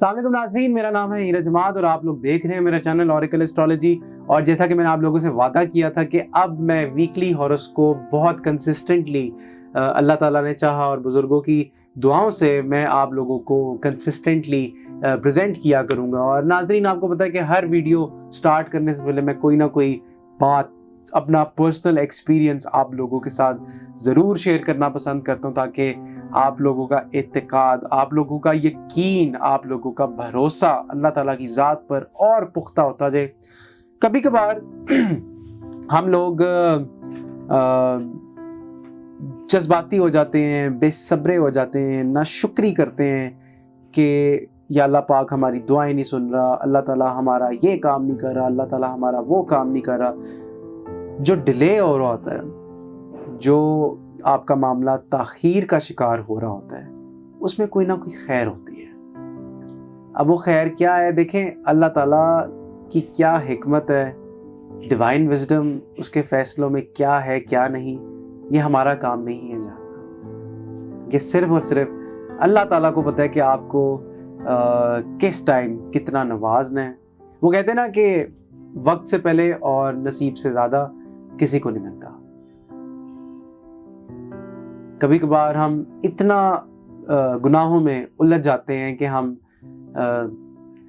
अस्सलाम वालेकुम नाज़रीन, मेरा नाम है हीरज जमात और आप लोग देख रहे हैं मेरा चैनल ऑरेकल एस्ट्रोलॉजी। और जैसा कि मैंने आप लोगों से वादा किया था कि अब मैं वीकली हॉरोस्कोप बहुत कंसिस्टेंटली अल्लाह ताला ने चाहा और बुज़ुर्गों की दुआओं से मैं आप लोगों को कंसिस्टेंटली प्रेजेंट किया करूँगा। और नाज़रीन, आपको पता है कि हर वीडियो स्टार्ट करने से पहले मैं कोई ना कोई बात, अपना पर्सनल एक्सपीरियंस आप लोगों के साथ ज़रूर शेयर करना पसंद करता हूँ, ताकि आप लोगों का इत्तेकाद, आप लोगों का यकीन, आप लोगों का भरोसा अल्लाह ताला की ज़ात पर और पुख्ता होता जाए। कभी कभार हम लोग जज्बाती हो जाते हैं, बेसब्रे हो जाते हैं, नाशुक्री करते हैं कि या अल्लाह पाक हमारी दुआएं नहीं सुन रहा, अल्लाह ताला हमारा ये काम नहीं कर रहा, अल्लाह ताला हमारा वो काम नहीं कर रहा। जो डिले हो रहा होता है, जो आपका मामला ताख़ीर का शिकार हो रहा होता है, उसमें कोई ना कोई खैर होती है। अब वो खैर क्या है, देखें अल्लाह ताला की क्या हिकमत है, डिवाइन विजडम, उसके फैसलों में क्या है क्या नहीं, ये हमारा काम नहीं है जानना। ये सिर्फ और सिर्फ अल्लाह ताला को पता है कि आपको किस टाइम कितना नवाजना है। वो कहते हैं ना कि वक्त से पहले और नसीब से ज़्यादा किसी को नहीं मिलता। कभी कभार हम इतना गुनाहों में उलझ जाते हैं कि हम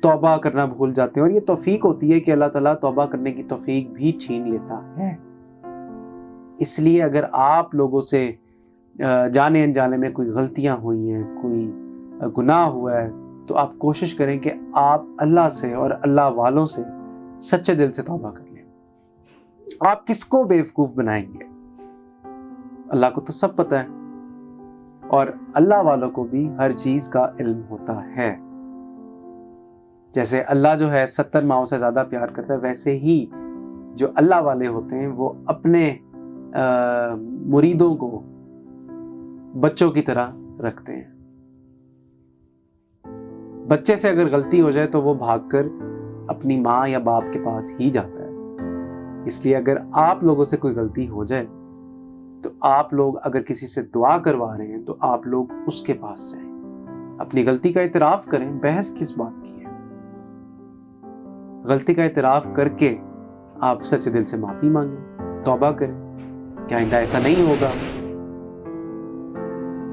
तौबा करना भूल जाते हैं, और ये तौफीक होती है कि अल्लाह ताला तौबा करने की तौफीक भी छीन लेता है। इसलिए अगर आप लोगों से जाने अनजाने में कोई गलतियां हुई हैं, कोई गुनाह हुआ है, तो आप कोशिश करें कि आप अल्लाह से और अल्लाह वालों से सच्चे दिल से तौबा कर लें। आप किसको बेवकूफ़ बनाएंगे? अल्लाह को तो सब पता है, और अल्लाह वालों को भी हर चीज़ का इल्म होता है। जैसे अल्लाह जो है 70 माओं से ज़्यादा प्यार करता है, वैसे ही जो अल्लाह वाले होते हैं वो अपने मुरीदों को बच्चों की तरह रखते हैं। बच्चे से अगर गलती हो जाए तो वो भागकर अपनी माँ या बाप के पास ही जाता है। इसलिए अगर आप लोगों से कोई गलती हो जाए तो आप लोग अगर किसी से दुआ करवा रहे हैं तो आप लोग उसके पास जाएं, अपनी गलती का इतराफ़ करें। बहस किस बात की है? गलती का इतराफ़ करके आप सच्चे दिल से माफ़ी मांगें, तौबा करें कि आइंदा ऐसा नहीं होगा।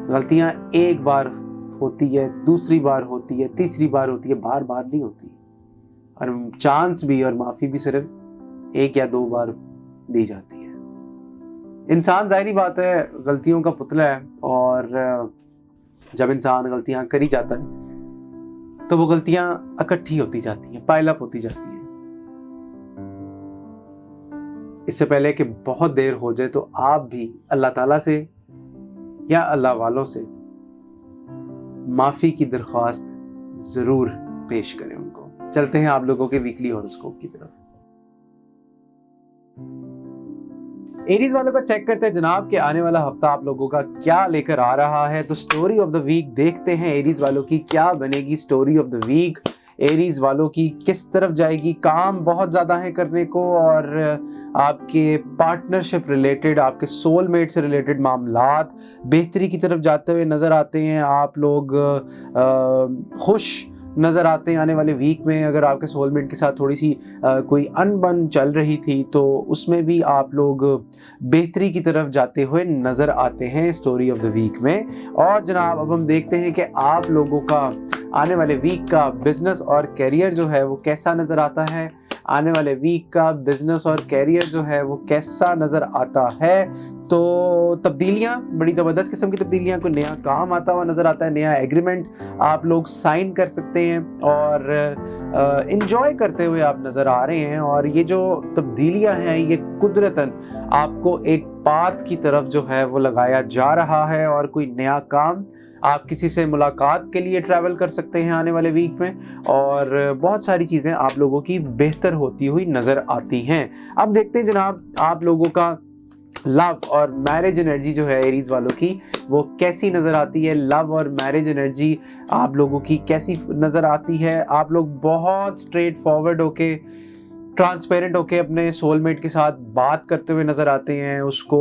गलतियां एक बार होती है, दूसरी बार होती है, तीसरी बार होती है, बार बार नहीं होती। और चांस भी और माफ़ी भी सिर्फ एक या दो बार दी जाती है। इंसान, जाहिर बात है, गलतियों का पुतला है, और जब इंसान गलतियां कर ही जाता है तो वो गलतियां इकट्ठी होती जाती हैं, पाइल अप होती जाती हैं। इससे पहले कि बहुत देर हो जाए तो आप भी अल्लाह ताला से या अल्लाह वालों से माफ़ी की दरख्वास्त ज़रूर पेश करें उनको। चलते हैं आप लोगों के वीकली हॉरोस्कोप की तरफ। एरीज वालों का चेक करते हैं जनाब कि आने वाला हफ्ता आप लोगों का क्या लेकर आ रहा है। तो स्टोरी ऑफ द वीक देखते हैं एरीज वालों की क्या बनेगी। Story of the week Aries वालों की किस तरफ जाएगी? काम बहुत ज़्यादा है करने को, और आपके पार्टनरशिप रिलेटेड, आपके सोलमेट से रिलेटेड मामलात बेहतरी की तरफ जाते हुए नज़र आते हैं। आप लोग खुश नज़र आते हैं आने वाले वीक में। अगर आपके सोलमेट के साथ थोड़ी सी कोई अनबन चल रही थी तो उसमें भी आप लोग बेहतरी की तरफ जाते हुए नज़र आते हैं स्टोरी ऑफ द वीक में। और जनाब, अब हम देखते हैं कि आप लोगों का आने वाले वीक का बिजनेस और कैरियर जो है वो कैसा नज़र आता है। आने वाले वीक का बिजनेस और कैरियर जो है वो कैसा नज़र आता है। तो तब्दीलियाँ, बड़ी ज़बरदस्त किस्म की तब्दीलियाँ, कोई नया काम आता हुआ नज़र आता है, नया एग्रीमेंट आप लोग साइन कर सकते हैं और इन्जॉय करते हुए आप नज़र आ रहे हैं। और ये जो तब्दीलियाँ हैं ये कुदरतन आपको एक पाथ की तरफ जो है वो लगाया जा रहा है, और कोई नया काम, आप किसी से मुलाकात के लिए ट्रैवल कर सकते हैं आने वाले वीक में, और बहुत सारी चीज़ें आप लोगों की बेहतर होती हुई नज़र आती हैं। अब देखते हैं जनाब आप लोगों का लव और मैरिज एनर्जी जो है एरीज वालों की वो कैसी नज़र आती है। लव और मैरिज एनर्जी आप लोगों की कैसी नज़र आती है? आप लोग बहुत स्ट्रेट फॉरवर्ड होके ट्रांसपेरेंट होके अपने सोलमेट के साथ बात करते हुए नज़र आते हैं। उसको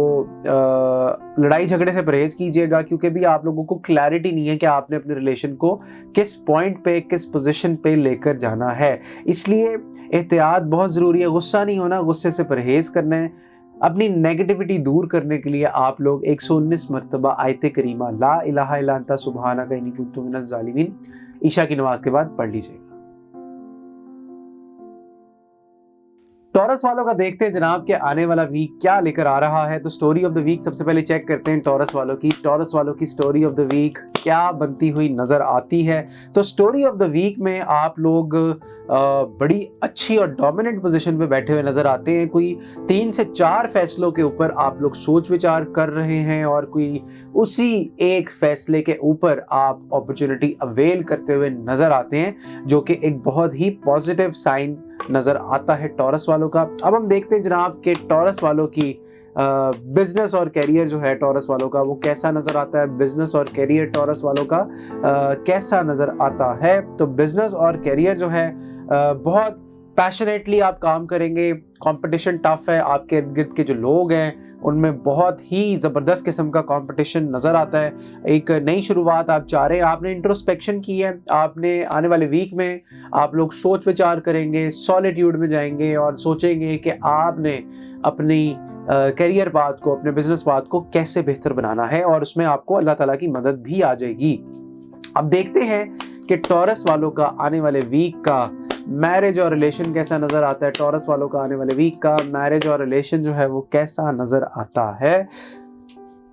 लड़ाई झगड़े से परहेज़ कीजिएगा, क्योंकि भी आप लोगों को क्लैरिटी नहीं है कि आपने अपने रिलेशन को किस पॉइंट पे, किस पोजीशन पे लेकर जाना है। इसलिए एहतियात बहुत ज़रूरी है। गुस्सा नहीं होना, गुस्से से परहेज़ करना है। अपनी नेगेटिविटी दूर करने के लिए आप लोग 119 मरतबा आयत करीमा ला इलाहा इल्ला अंता सुब्हानका इन्नी कुन्तु मिनज़ ज़ालिमीन ईशा की नमाज के बाद पढ़ लीजिएगा। टॉरस वालों का देखते हैं जनाब के आने वाला वीक क्या लेकर आ रहा है। तो स्टोरी ऑफ द वीक सबसे पहले चेक करते हैं टॉरस वालों की। टॉरस वालों की स्टोरी ऑफ द वीक क्या बनती हुई नज़र आती है। तो स्टोरी ऑफ द वीक में आप लोग बड़ी अच्छी और डोमिनेंट पोजीशन पे बैठे हुए नज़र आते हैं। कोई 3 से 4 फैसलों के ऊपर आप लोग सोच विचार कर रहे हैं और कोई उसी एक फैसले के ऊपर आप अपॉर्चुनिटी अवेल करते हुए नज़र आते हैं, जो कि एक बहुत ही पॉजिटिव साइन नज़र आता है टॉरस वालों का। अब हम देखते हैं जनाब के टॉरस वालों की बिजनेस और कैरियर जो है टॉरस वालों का वो कैसा नज़र आता है। बिजनेस और कैरियर टॉरस वालों का कैसा नज़र आता है। तो बिजनेस और कैरियर जो है बहुत पैशनेटली आप काम करेंगे। कंपटीशन टफ है। आपके इर्द गिर्द के जो लोग हैं उनमें बहुत ही ज़बरदस्त किस्म का कंपटीशन नज़र आता है। एक नई शुरुआत आप चाह रहे हैं, आपने इंट्रोस्पेक्शन की है। आपने आने वाले वीक में आप लोग सोच विचार करेंगे, सॉलिट्यूड में जाएंगे और सोचेंगे कि आपने अपनी करियर पाथ को, अपने बिजनेस पाथ को कैसे बेहतर बनाना है, और उसमें आपको अल्लाह ताला की मदद भी आ जाएगी। अब देखते हैं कि टॉरस वालों का आने वाले वीक का मैरिज और रिलेशन कैसा नज़र आता है। टॉरस वालों का आने वाले वीक का मैरिज और रिलेशन जो है वो कैसा नज़र आता है।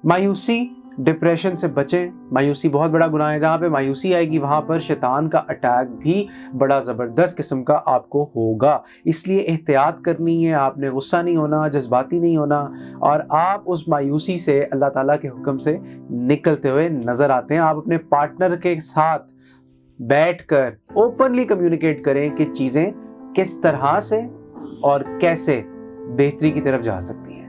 मायूसी, डिप्रेशन से बचें। मायूसी बहुत बड़ा गुनाह है। जहाँ पे मायूसी आएगी वहाँ पर शैतान का अटैक भी बड़ा ज़बरदस्त किस्म का आपको होगा। इसलिए एहतियात करनी है। आपने गुस्सा नहीं होना, जज्बाती नहीं होना, और आप उस मायूसी से अल्लाह ताला के हुक्म से निकलते हुए नज़र आते हैं। आप अपने पार्टनर के साथ बैठकर ओपनली कम्युनिकेट करें कि चीज़ें किस तरह से और कैसे बेहतरी की तरफ जा सकती हैं।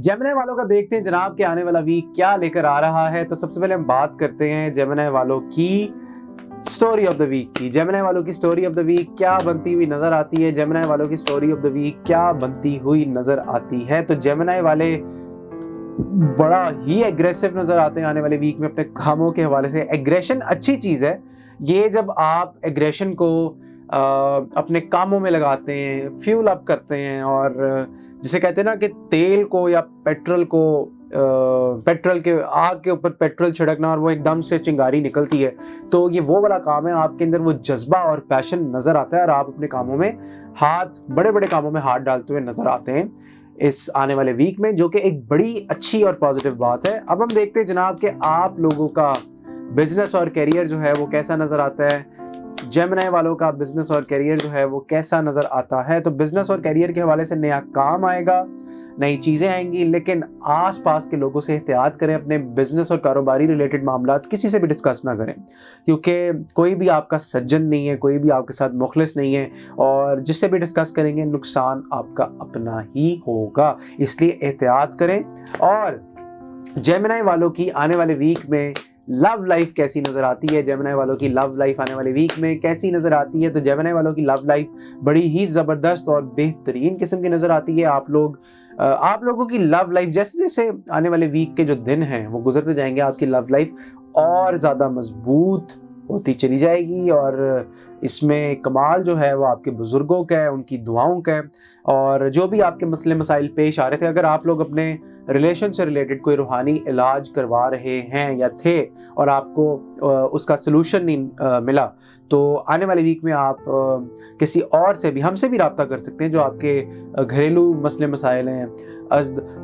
जेमिनी वालों का देखते हैं जनाब के आने वाला वीक क्या लेकर आ रहा है। तो सबसे पहले हम बात करते हैं जेमिनी वालों की स्टोरी ऑफ द वीक की। जेमिनी वालों की स्टोरी ऑफ द वीक क्या बनती हुई नजर आती है। जेमिनी वालों की स्टोरी ऑफ द वीक क्या बनती हुई नजर आती है। तो जेमिनी वाले बड़ा ही एग्रेसिव नजर आते हैं आने वाले वीक में अपने कामों के हवाले से। एग्रेशन अच्छी चीज़ है। ये जब आप एग्रेशन को अपने कामों में लगाते हैं, फ्यूल अप करते हैं, और जिसे कहते हैं ना कि तेल को या पेट्रोल को, पेट्रोल के आग के ऊपर पेट्रोल छिड़कना और वो एकदम से चिंगारी निकलती है, तो ये वो वाला काम है। आपके अंदर वो जज्बा और पैशन नज़र आता है और आप अपने कामों में बड़े बड़े कामों में हाथ डालते हुए नज़र आते हैं इस आने वाले वीक में, जो कि एक बड़ी अच्छी और पॉजिटिव बात है। अब हम देखते हैं जनाब कि आप लोगों का बिजनेस और कैरियर जो है वो कैसा नज़र आता है। जेमिनी वालों का बिजनेस और कैरियर जो है वो कैसा नज़र आता है। तो बिजनेस और कैरियर के हवाले से नया काम आएगा, नई चीज़ें आएंगी, लेकिन आस पास के लोगों से एहतियात करें। अपने बिजनेस और कारोबारी रिलेटेड मामलात किसी से भी डिस्कस ना करें, क्योंकि कोई भी आपका सज्जन नहीं है, कोई भी आपके साथ मुखलिस नहीं है, और जिससे भी डिस्कस करेंगे नुकसान आपका अपना ही होगा। इसलिए एहतियात करें। और जेमिनी वालों की आने वाले वीक में लव लाइफ कैसी नज़र आती है। जेमिनी वालों की लव लाइफ आने वाले वीक में कैसी नज़र आती है। तो जेमिनी वालों की लव लाइफ बड़ी ही ज़बरदस्त और बेहतरीन किस्म की नज़र आती है। आप लोगों की लव लाइफ जैसे जैसे आने वाले वीक के जो दिन हैं वो गुजरते जाएंगे, आपकी लव लाइफ और ज़्यादा मजबूत होती चली जाएगी। और इसमें कमाल जो है वो आपके बुज़ुर्गों का है, उनकी दुआओं का है, और जो भी आपके मसले मसाइल पेश आ रहे थे, अगर आप लोग अपने रिलेशन से रिलेटेड कोई रूहानी इलाज करवा रहे हैं या थे और आपको उसका सलूशन नहीं मिला, तो आने वाले वीक में आप किसी और से भी, हमसे भी रब्ता कर सकते हैं। जो आपके घरेलू मसले मसाइल हैं,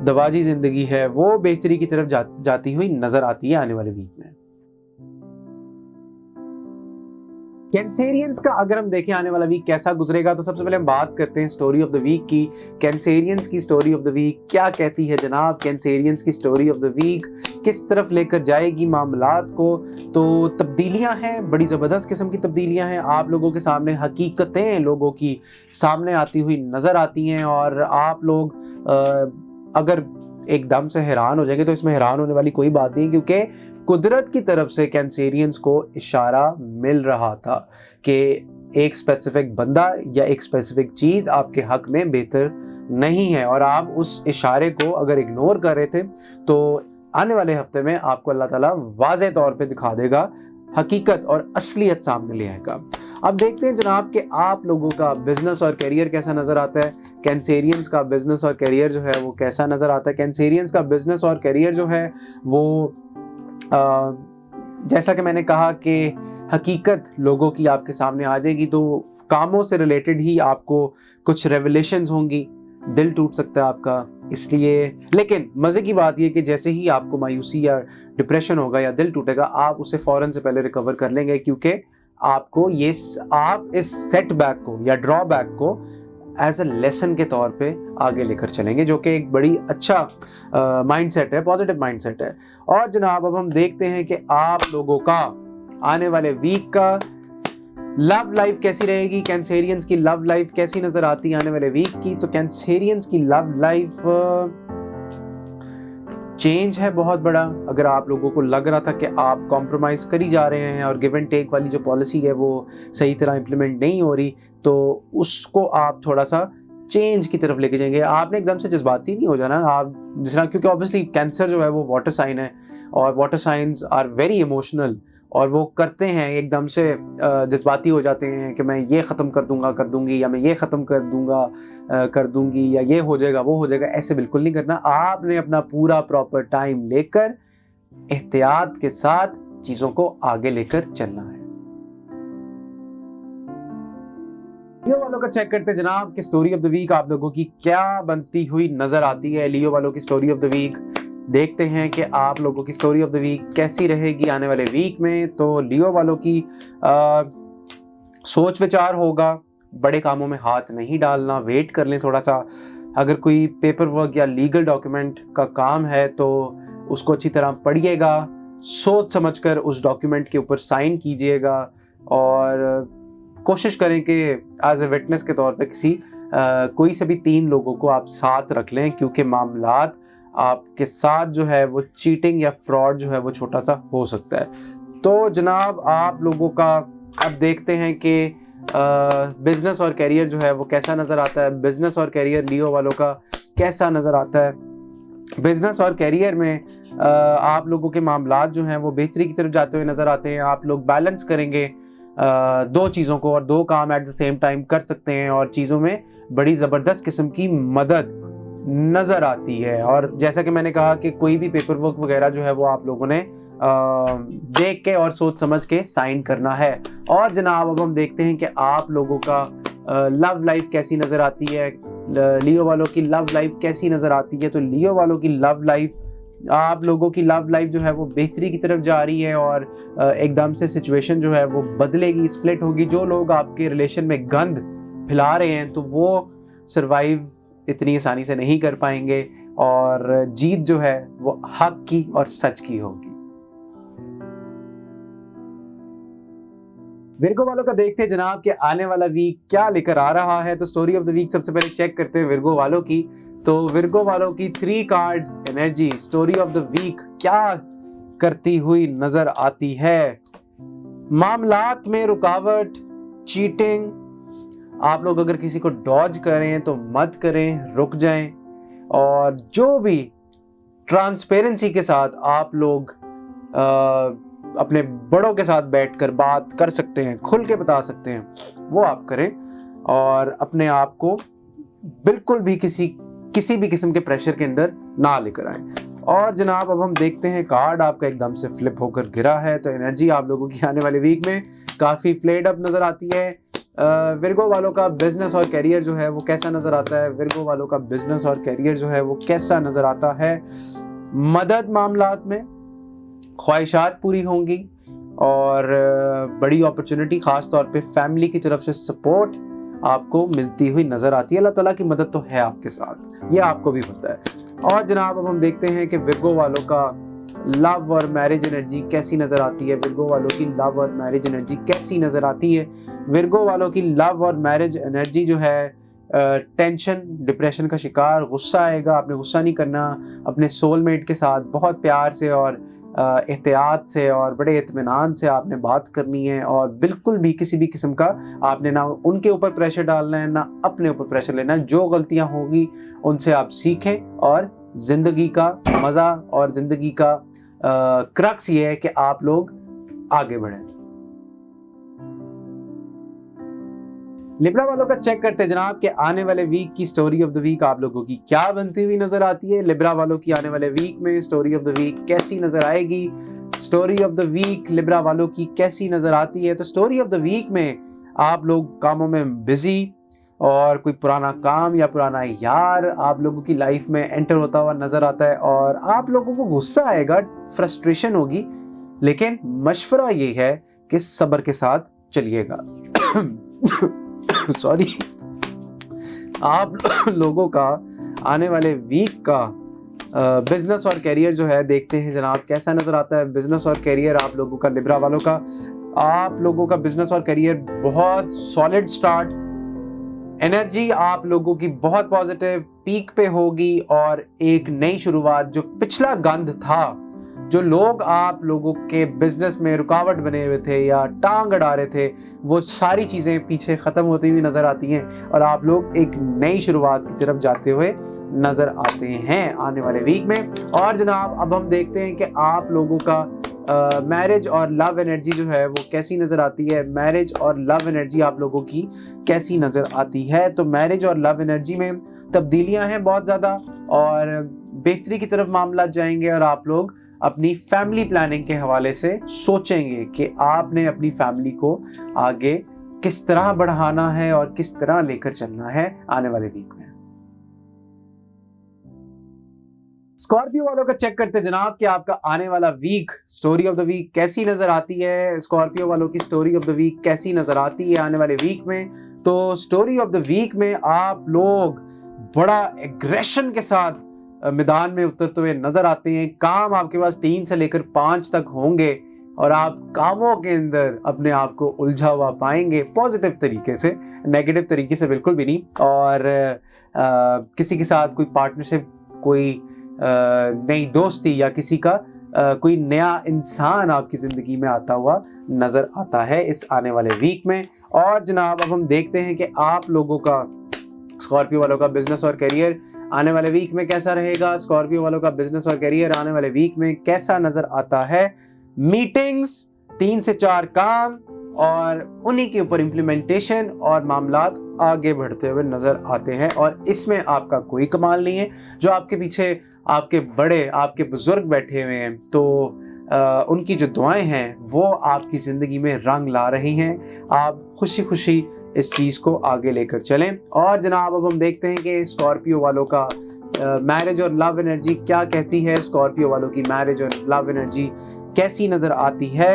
दवाजी ज़िंदगी है, वो बेहतरी की तरफ जाती हुई नज़र आती है आने वाले वीक में। कैंसेरियंस का अगर हम देखें आने वाला वीक कैसा गुजरेगा, तो सबसे पहले हम बात करते हैं स्टोरी ऑफ द वीक की। कैंसेरियंस की स्टोरी ऑफ द वीक क्या कहती है जनाब। कैंसेरियंस की स्टोरी ऑफ द वीक किस तरफ लेकर जाएगी मामलात को। तो तब्दीलियां हैं, बड़ी ज़बरदस्त किस्म की तब्दीलियां हैं। आप लोगों के सामने हकीकतें लोगों की सामने आती हुई नज़र आती हैं, और आप लोग अगर एकदम से हैरान हो जाएंगे तो इसमें हैरान होने वाली कोई बात नहीं, क्योंकि कुदरत की तरफ से कैंसेरियंस को इशारा मिल रहा था कि एक स्पेसिफिक बंदा या एक स्पेसिफिक चीज़ आपके हक में बेहतर नहीं है, और आप उस इशारे को अगर इग्नोर कर रहे थे तो आने वाले हफ्ते में आपको अल्लाह ताला वाज़े तौर पे दिखा देगा, हकीकत और असलियत सामने ले आएगा। अब देखते हैं जनाब कि आप लोगों का बिजनेस और करियर कैसा नज़र आता है। कैंसेरियंस का बिजनेस और करियर जो है वो कैसा नज़र आता है। कैंसेरियंस का बिजनेस और करियर जो है वो जैसा कि मैंने कहा कि हकीकत लोगों की आपके सामने आ जाएगी, तो कामों से रिलेटेड ही आपको कुछ रेवलेशंस होंगी, दिल टूट सकता है आपका, इसलिए। लेकिन मज़े की बात यह कि जैसे ही आपको मायूसी या डिप्रेशन होगा या दिल टूटेगा, आप उसे फ़ौरन से पहले रिकवर कर लेंगे, क्योंकि आपको आप इस सेटबैक को या ड्रॉबैक को एज अ लेसन के तौर पे आगे लेकर चलेंगे, जो कि एक बड़ी अच्छा माइंडसेट है, पॉजिटिव माइंडसेट है। और जनाब अब हम देखते हैं कि आप लोगों का आने वाले वीक का लव लाइफ कैसी रहेगी। कैंसेरियंस की लव लाइफ कैसी नजर आती है आने वाले वीक की। तो कैंसेरियंस की लव लाइफ चेंज है बहुत बड़ा। अगर आप लोगों को लग रहा था कि आप कॉम्प्रोमाइज़ करी जा रहे हैं और गिव एंड टेक वाली जो पॉलिसी है वो सही तरह इम्प्लीमेंट नहीं हो रही, तो उसको आप थोड़ा सा चेंज की तरफ लेके जाएंगे। आपने एकदम से जज्बाती नहीं हो जाना आप, जिस तरह, क्योंकि ऑब्वियसली कैंसर जो है वो वाटर साइन है और water signs are very emotional, और वो करते हैं एकदम से जज्बाती हो जाते हैं कि मैं ये ख़त्म कर दूंगा, कर दूंगी, या मैं ये ख़त्म कर दूंगा, कर दूंगी, या ये हो जाएगा, वो हो जाएगा। ऐसे बिल्कुल नहीं करना। आपने अपना पूरा प्रॉपर टाइम लेकर एहतियात के साथ चीज़ों को आगे लेकर चलना है। लियो वालों का चेक करते जनाब कि स्टोरी ऑफ द वीक आप लोगों की क्या बनती हुई नजर आती है। लियो वालों की स्टोरी ऑफ द वीक देखते हैं कि आप लोगों की स्टोरी ऑफ द वीक कैसी रहेगी आने वाले वीक में। तो लियो वालों की सोच विचार होगा, बड़े कामों में हाथ नहीं डालना, वेट कर लें थोड़ा सा। अगर कोई पेपर वर्क या लीगल डॉक्यूमेंट का काम है तो उसको अच्छी तरह पढ़िएगा, सोच समझकर उस डॉक्यूमेंट के ऊपर साइन कीजिएगा, और कोशिश करें कि एज ए विटनेस के तौर पे कोई से भी 3 लोगों को आप साथ रख लें, क्योंकि मामलात आपके साथ जो है वो चीटिंग या फ्रॉड जो है वो छोटा सा हो सकता है। तो जनाब आप लोगों का अब देखते हैं कि बिजनेस और करियर जो है वो कैसा नज़र आता है। बिजनेस और करियर लियो वालों का कैसा नज़र आता है। बिजनेस और करियर में आप लोगों के मामलात जो हैं वो बेहतरी की तरफ जाते हुए नज़र आते हैं। आप लोग बैलेंस करेंगे 2 चीज़ों को, और 2 काम एट द सेम टाइम कर सकते हैं, और चीज़ों में बड़ी ज़बरदस्त किस्म की मदद नज़र आती है। और जैसा कि मैंने कहा कि कोई भी पेपर वर्क वगैरह जो है वो आप लोगों ने देख के और सोच समझ के साइन करना है। और जनाब अब हम देखते हैं कि आप लोगों का लव लाइफ कैसी नज़र आती है। लियो वालों की लव लाइफ कैसी नज़र आती है। तो लियो वालों की लव लाइफ, आप लोगों की लव लाइफ जो है वो बेहतरी की तरफ जा रही है, और एकदम से सिचुएशन जो है वो बदलेगी, स्प्लिट होगी। जो लोग आपके रिलेशन में गंद फैला रहे हैं तो वो सरवाइव इतनी आसानी से नहीं कर पाएंगे, और जीत जो है वो हक की और सच की होगी। विर्गो वालों का देखते हैं जनाब कि आने वाला वीक क्या लेकर आ रहा है। तो स्टोरी ऑफ द वीक सबसे पहले चेक करते हैं विर्गो वालों की। तो विर्गो वालों की 3 card energy story of the week क्या करती हुई नजर आती है। मामलात में रुकावट, चीटिंग, आप लोग अगर किसी को डॉज करें तो मत करें, रुक जाएं। और जो भी ट्रांसपेरेंसी के साथ आप लोग अपने बड़ों के साथ बैठकर बात कर सकते हैं, खुल के बता सकते हैं, वो आप करें, और अपने आप को बिल्कुल भी किसी भी किस्म के प्रेशर के अंदर ना लेकर आए। और जनाब अब हम देखते हैं कार्ड आपका एकदम से फ्लिप होकर गिरा है। तो एनर्जी आप लोगों की आने वाले वीक में काफ़ी फ्लेड अप नज़र आती है। विर्गो वालों का बिजनेस और करियर जो है वो कैसा नज़र आता है। विर्गो वालों का बिजनेस और करियर जो है वो कैसा नज़र आता है। मदद मामलात में ख्वाहिशात पूरी होंगी, और बड़ी अपॉर्चुनिटी ख़ास तौर पे फैमिली की तरफ से सपोर्ट आपको मिलती हुई नज़र आती है। अल्लाह ताला की मदद तो है आपके साथ, ये आपको भी होता है। और जनाब अब हम देखते हैं कि विर्गो वालों का लव और मैरिज एनर्जी कैसी नज़र आती है। विर्गो वालों की लव और मैरिज एनर्जी कैसी नज़र आती है। विर्गो वालों की लव और मैरिज एनर्जी जो है टेंशन, डिप्रेशन का शिकार, गुस्सा आएगा, आपने गुस्सा नहीं करना, अपने सोलमेट के साथ बहुत प्यार से और एहतियात से और बड़े इत्मीनान से आपने बात करनी है, और बिल्कुल भी किसी भी किस्म का आपने ना उनके ऊपर प्रेशर डालना है ना अपने ऊपर प्रेशर लेना है। जो गलतियां होगी उनसे आप सीखें और ज़िंदगी का मज़ा और ज़िंदगी का क्रक्स ये है कि आप लोग आगे बढ़ें। लिब्रा वालों का चेक करते जनाब कि आने वाले वीक की स्टोरी ऑफ द वीक आप लोगों की क्या बनती हुई नजर आती है। लिब्रा वालों की आने वाले वीक में स्टोरी ऑफ द वीक कैसी नजर आएगी, story of the week Libra वालों की कैसी नजर आती है। तो स्टोरी ऑफ द वीक में आप लोग कामों में बिजी और कोई पुराना काम या पुराना यार आप लोगों की लाइफ में एंटर होता हुआ नजर आता है, और आप लोगों को गुस्सा आएगा, फ्रस्ट्रेशन होगी, लेकिन मशवरा ये है कि सब्र के साथ चलिएगा। सॉरी। आप लोगों का आने वाले वीक का बिजनेस और करियर जो है देखते हैं जनाब कैसा नजर आता है। बिजनेस और करियर आप लोगों का, लिब्रा वालों का, आप लोगों का बिजनेस और करियर बहुत सॉलिड स्टार्ट, एनर्जी आप लोगों की बहुत पॉजिटिव पीक पे होगी, और एक नई शुरुआत। जो पिछला गंद था, जो लोग आप लोगों के बिजनेस में रुकावट बने हुए थे या टांग अड़ा रहे थे, वो सारी चीज़ें पीछे ख़त्म होती हुई नज़र आती हैं, और आप लोग एक नई शुरुआत की तरफ जाते हुए नज़र आते हैं आने वाले वीक में। और जनाब अब हम देखते हैं कि आप लोगों का मैरिज और लव एनर्जी जो है वो कैसी नज़र आती है। मैरिज और लव एनर्जी आप लोगों की कैसी नज़र आती है। तो मैरिज और लव एनर्जी में तब्दीलियां हैं बहुत ज़्यादा, और बेहतरी की तरफ मामला जाएंगे, और आप लोग अपनी फैमिली प्लानिंग के हवाले से सोचेंगे कि आपने अपनी फैमिली को आगे किस तरह बढ़ाना है और किस तरह लेकर चलना है आने वाले वीक में। स्कॉर्पियो वालों का चेक करते जनाब कि आपका आने वाला week, story of the week कैसी नजर आती है। स्कॉर्पियो वालों की स्टोरी ऑफ द वीक कैसी नजर आती है आने वाले वीक में। तो स्टोरी ऑफ द वीक में आप लोग बड़ा एग्रेशन के साथ मैदान में उतरते हुए नजर आते हैं। काम आपके पास 3 से लेकर 5 तक होंगे, और आप कामों के अंदर अपने आप को उलझा हुआ पाएंगे, पॉजिटिव तरीके से, नेगेटिव तरीके से बिल्कुल भी नहीं। और किसी के साथ कोई पार्टनरशिप, कोई नई दोस्ती या किसी का कोई नया इंसान आपकी ज़िंदगी में आता हुआ नज़र आता है इस आने वाले वीक में। और जनाब अब हम देखते हैं कि आप लोगों का, स्कॉर्पियो वालों का बिजनेस और करियर आने वाले वीक में कैसा रहेगा। स्कॉर्पियो वालों का बिजनेस और करियर आने वाले वीक में कैसा नजर आता है। मीटिंग्स, 3 से 4 काम, और उन्हीं के ऊपर इम्प्लीमेंटेशन और मामलात आगे बढ़ते हुए नजर आते हैं। और इसमें आपका कोई कमाल नहीं है। जो आपके पीछे आपके बड़े, आपके बुजुर्ग बैठे हुए हैं, तो उनकी जो दुआएं हैं वो आपकी ज़िंदगी में रंग ला रही हैं। आप खुशी खुशी इस चीज़ को आगे लेकर चलें। और जनाब अब हम देखते हैं कि स्कॉर्पियो वालों का मैरिज और लव एनर्जी क्या कहती है। स्कॉर्पियो वालों की मैरिज और लव एनर्जी कैसी नज़र आती है।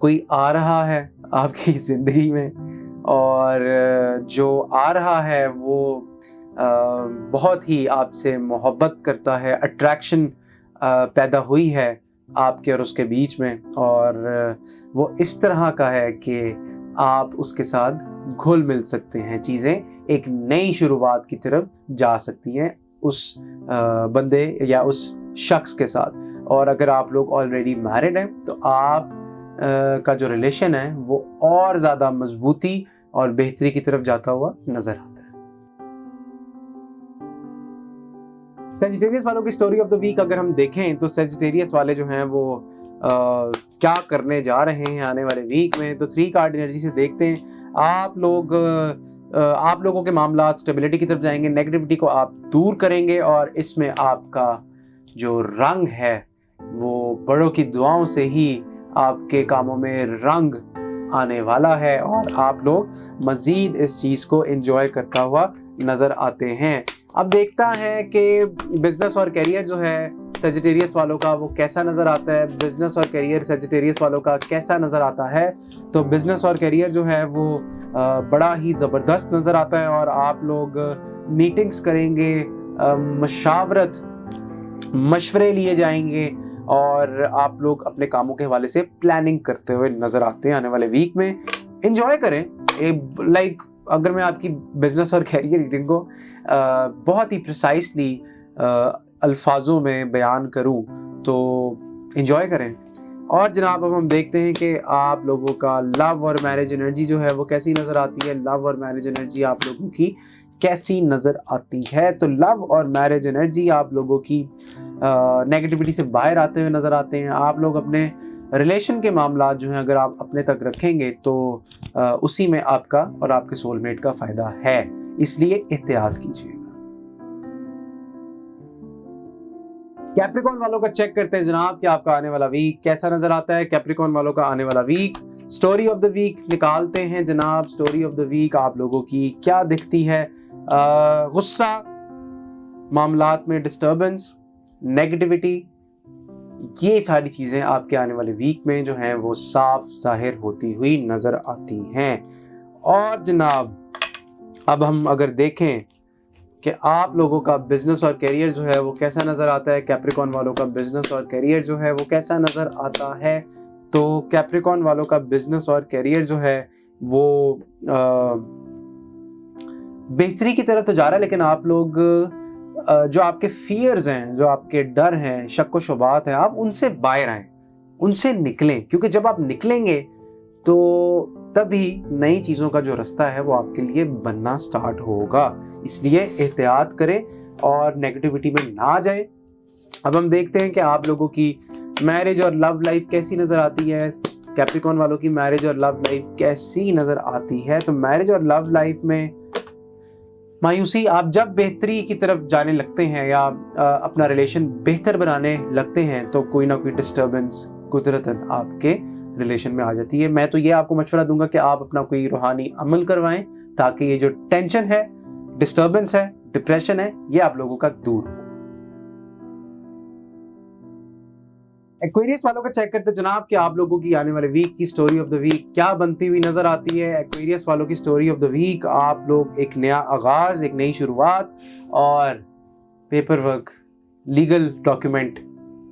कोई आ रहा है आपकी ज़िंदगी में, और जो आ रहा है वो बहुत ही आपसे मोहब्बत करता है। अट्रैक्शन पैदा हुई है आपके और उसके बीच में, और वो इस तरह का है कि आप उसके साथ घुल मिल सकते हैं। चीज़ें एक नई शुरुआत की तरफ जा सकती हैं उस बंदे या उस शख्स के साथ। और अगर आप लोग ऑलरेडी मैरिड हैं तो आप का जो रिलेशन है वो और ज़्यादा मजबूती और बेहतरी की तरफ जाता हुआ नज़र आता है। सेजिटेरियस वालों की स्टोरी ऑफ द वीक अगर हम देखें तो सेजिटेरियस वाले जो हैं वो क्या करने जा रहे हैं आने वाले वीक में। तो 3 कार्ड एनर्जी से देखते हैं आप लोगों के मामलात स्टेबिलिटी की तरफ जाएंगे, नेगेटिविटी को आप दूर करेंगे, और इसमें आपका जो रंग है वो बड़ों की दुआओं से ही आपके कामों में रंग आने वाला है, और आप लोग मज़ीद इस चीज़ को एंजॉय करता हुआ नज़र आते हैं। अब देखता है कि बिजनेस और करियर जो है सेजिटेरियस वालों का वो कैसा नज़र आता है। बिजनेस और करियर सेजिटेरियस वालों का कैसा नज़र आता है। तो बिजनेस और करियर जो है वो बड़ा ही ज़बरदस्त नज़र आता है, और आप लोग मीटिंग्स करेंगे, मशवरे लिए जाएंगे, और आप लोग अपने कामों के हवाले से प्लानिंग करते हुए नज़र आते हैं आने वाले वीक में। एंजॉय करें। अगर मैं आपकी बिजनेस और कैरियर रीडिंग को बहुत ही प्रिसाइसली अल्फाजों में बयान करूं तो एंजॉय करें। और जनाब अब हम देखते हैं कि आप लोगों का लव और मैरिज एनर्जी जो है वो कैसी नज़र आती है। लव और मैरिज एनर्जी आप लोगों की कैसी नज़र आती है। तो लव और मैरिज एनर्जी आप लोगों की नेगेटिविटी से बाहर आते हुए नज़र आते हैं। आप लोग अपने रिलेशन के मामला जो हैं अगर आप अपने तक रखेंगे तो उसी में आपका और आपके सोलमेट का फ़ायदा है, इसलिए एहतियात कीजिएगा। कैप्रिकॉर्न वालों का चेक करते हैं जनाब कि आपका आने वाला वीक कैसा नज़र आता है। कैप्रिकॉर्न वालों का आने वाला week, story of the week निकालते हैं जनाब। स्टोरी ऑफ द वीक आप लोगों की क्या दिखती है? गुस्सा, मामलात में डिस्टर्बेंस, नेगेटिविटी, ये सारी चीज़ें आपके आने वाले वीक में जो हैं वो साफ ज़ाहिर होती हुई नज़र आती हैं। और जनाब अब हम अगर देखें कि आप लोगों का बिज़नेस और करियर जो है वो कैसा नज़र आता है, कैप्रिकॉर्न वालों का बिज़नेस और करियर जो है वो कैसा नज़र आता है, तो कैप्रिकॉर्न वालों का बिज़नेस और करियर जो है वो बेहतरी की तरफ तो जा रहा है, लेकिन आप लोग जो आपके फियर्स हैं, जो आपके डर हैं, शक व शुबात हैं, आप उनसे बाहर आएँ, उनसे निकलें, क्योंकि जब आप निकलेंगे तो तभी नई चीज़ों का जो रास्ता है वो आपके लिए बनना स्टार्ट होगा। इसलिए एहतियात करें और नेगेटिविटी में ना जाए। अब हम देखते हैं कि आप लोगों की मैरिज और लव लाइफ कैसी नज़र आती है। कैप्रिकॉर्न वालों की मैरिज और लव लाइफ कैसी नज़र आती है? तो मैरिज और लव लाइफ में मायूसी, आप जब बेहतरी की तरफ जाने लगते हैं या अपना रिलेशन बेहतर बनाने लगते हैं तो कोई ना कोई डिस्टर्बेंस कुदरतन आपके रिलेशन में आ जाती है। मैं तो ये आपको मशवरा दूंगा कि आप अपना कोई रूहानी अमल करवाएं ताकि ये जो टेंशन है, डिस्टर्बेंस है, डिप्रेशन है, ये आप लोगों का दूर हो। एक्वेरियस वालों का चेक करते जनाब कि आप लोगों की आने वाले वीक की स्टोरी ऑफ द वीक क्या बनती हुई नजर आती है। एक्वेरियस वालों की स्टोरी ऑफ द वीक, आप लोग एक नया आगाज, एक नई शुरुआत और पेपर वर्क, लीगल डॉक्यूमेंट,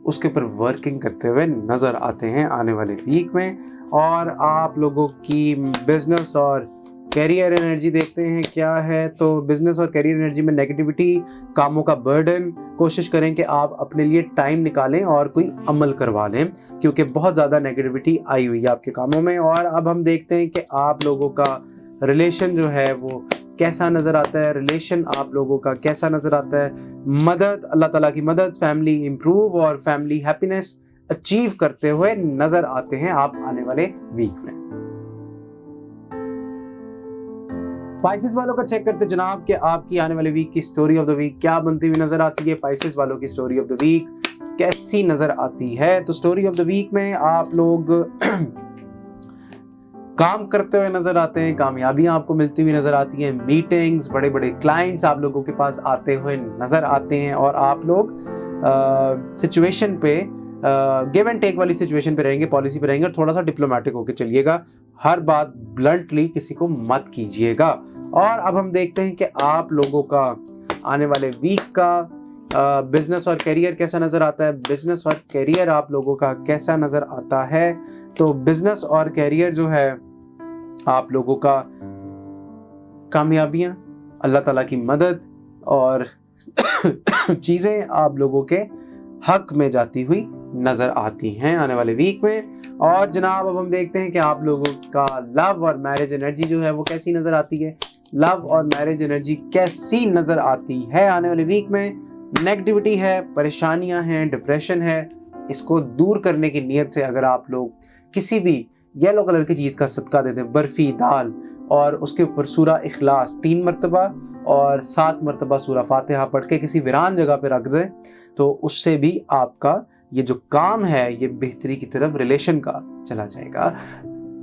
उसके ऊपर वर्किंग करते हुए नज़र आते हैं आने वाले वीक में। और आप लोगों की बिजनेस और कैरियर एनर्जी देखते हैं क्या है। तो बिजनेस और कैरियर एनर्जी में नेगेटिविटी, कामों का बर्डन, कोशिश करें कि आप अपने लिए टाइम निकालें और कोई अमल करवा लें, क्योंकि बहुत ज़्यादा नेगेटिविटी आई हुई है आपके कामों में। और अब हम देखते हैं कि आप लोगों का रिलेशन जो है वो कैसा नज़र आता है। रिलेशन आप लोगों का कैसा नज़र आता है? मदद, अल्लाह ताला की मदद, फैमिली इंप्रूव और फैमिली हैप्पीनेस अचीव करते हुए नज़र आते हैं आप आने वाले वीक में। स्पाइसेस वालों का चेक करते जनाब कि आपकी आने वाले वीक की स्टोरी ऑफ द वीक क्या बनती हुई नज़र आती है। स्पाइसेस वालों की स्टोरी ऑफ द वीक कैसी नज़र आती है? तो स्टोरी ऑफ द वीक में आप लोग काम करते हुए नजर आते हैं, कामयाबियां आपको मिलती हुई नजर आती हैं, मीटिंग्स, बड़े बड़े क्लाइंट्स आप लोगों के पास आते हुए नजर आते हैं। और आप लोग सिचुएशन पे गिव एंड टेक वाली सिचुएशन पे रहेंगे, पॉलिसी पे रहेंगे और थोड़ा सा डिप्लोमेटिक होकर चलिएगा। हर बात ब्लंटली किसी को मत कीजिएगा। और अब हम देखते हैं कि आप लोगों का आने वाले वीक का बिजनेस और करियर कैसा नज़र आता है। बिजनेस और करियर आप लोगों का कैसा नज़र आता है? तो बिजनेस और करियर जो है आप लोगों का कामयाबियां, अल्लाह ताला की मदद और चीज़ें आप लोगों के हक में जाती हुई नज़र आती हैं आने वाले वीक में। और जनाब अब हम देखते हैं कि आप लोगों का लव और मैरिज एनर्जी जो है वो कैसी नज़र आती है। लव और मैरिज एनर्जी कैसी नज़र आती है आने वाले वीक में? नेगेटिविटी है, परेशानियां हैं, डिप्रेशन है। इसको दूर करने की नीयत से अगर आप लोग किसी भी येलो कलर की चीज़ का सदका दे दें, बर्फ़ी, दाल, और उसके ऊपर सूरा इखलास 3 मरतबा और 7 मरतबा सूरा फातिहा पढ़ के किसी वीरान जगह पे रख दें, तो उससे भी आपका ये जो काम है ये बेहतरी की तरफ रिलेशन का चला जाएगा।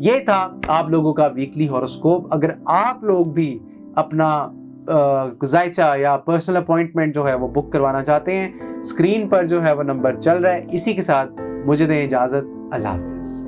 ये था आप लोगों का वीकली हॉरोस्कोप। अगर आप लोग भी अपना गुज़ाइचा या पर्सनल अपॉइंटमेंट जो है वो बुक करवाना चाहते हैं, स्क्रीन पर जो है वो नंबर चल रहा है। इसी के साथ मुझे दें इजाज़त। अल्लाह हाफ़िज़।